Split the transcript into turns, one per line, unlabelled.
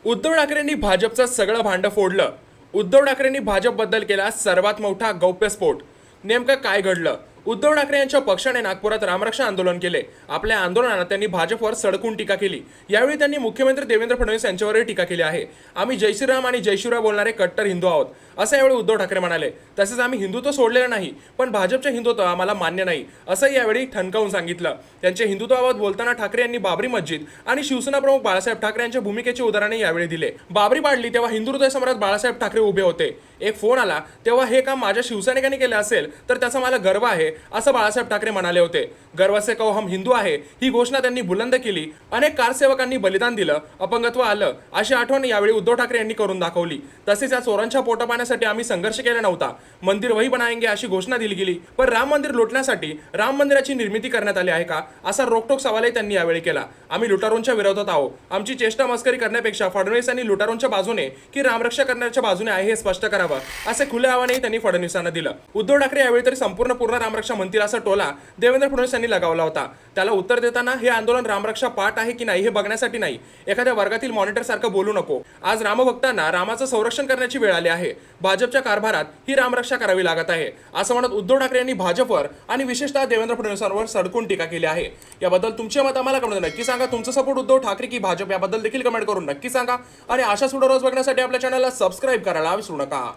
उद्धव ठाकरेंनी भाजपचं सगळं भांडं फोडलं. उद्धव ठाकरेंनी भाजपबद्दल केला सर्वात मोठा गौप्यस्फोट. नेमकं काय घडलं? उद्धव ठाकरे यांच्या पक्षाने नागपुरात रामरक्षा आंदोलन केले. आपल्या आंदोलनात त्यांनी भाजपवर सडकून टीका केली. यावेळी त्यांनी मुख्यमंत्री देवेंद्र फडणवीस यांच्यावरही टीका केली आहे. आम्ही जय श्रीराम आणि जय शिवराय बोलणारे कट्टर हिंदू आहोत, असं यावेळी उद्धव ठाकरे म्हणाले. तसेच आम्ही हिंदुत्व सोडलेलं नाही, पण भाजपचे हिंदुत्व आम्हाला मान्य नाही, असंही यावेळी ठणकावून सांगितलं. त्यांच्या हिंदुत्वाबाबत बोलताना ठाकरे यांनी बाबरी मस्जिद आणि शिवसेना प्रमुख बाळासाहेब ठाकरे यांच्या भूमिकेची उदाहरणे यावेळी दिले. बाबरी पाडली तेव्हा हिंदू हृदय सम्राट बाळासाहेब ठाकरे उभे होते. एक फोन आला तेव्हा हे काम माझ्या शिवसैनिकांनी केले असेल तर त्याचा मला गर्व आहे, असं बाळासाहेब ठाकरे म्हणाले होते. गर्व से कहो हम हिंदू आहे, ही घोषणा त्यांनी बुलंद केली. अनेक कारसेवकांनी बलिदान दिलं, अपंगत्व आलं, अशी आठवण यावेळी उद्धव ठाकरे यांनी करून दाखवली. तसेच या चोरांच्या पोटा पाण्यासाठी आम्ही संघर्ष केला नव्हता. मंदिर वही बनाएंगे अशी घोषणा दिली गेली, पण राम मंदिर लुटण्यासाठी राम मंदिराची निर्मिती करण्यात आली आहे का, असा रोकटोक सवालही त्यांनी यावेळी केला. आम्ही लुटारूंच्या विरोधात आहोत. आमची चेष्टा मस्करी करण्यापेक्षा फडणवीस यांनी लुटारूंच्या बाजूने की रामरक्षा करण्याच्या बाजूने आहे हे स्पष्ट करावं, असे खुले आव्हानही त्यांनी फडणवीसांना दिलं. उद्धव ठाकरे यावेळी तरी पूर्ण रामरक्षा म्हणतील असा टोला देवेंद्र फडणवीस यांनी लगावला होता. त्याला उत्तर देताना हे आंदोलन रामरक्षा पाठ आहे की नाही हे बघण्यासाठी नाही, एखाद्या वर्गातील मॉनिटर सारखं बोलू नको. आज रामभक्तांना रामाचं संरक्षण करण्याची वेळ आली आहे. भाजपच्या कारभारात ही रामरक्षा करावी लागत आहे, असं म्हणत उद्धव ठाकरे यांनी भाजपवर आणि विशेषतः देवेंद्र फडणवीसांवर सडकून टीका केली आहे. याबद्दल तुमचे मत आम्हाला कमेंट नक्की सांगा. तुमचं सपोर्ट उद्धव ठाकरे की भाजप याबद्दल देखील कमेंट करून नक्की सांगा. आणि अशा व्हिडिओ रोज बघण्यासाठी आपल्या चॅनलला सबस्क्राईब करायला विसरू नका.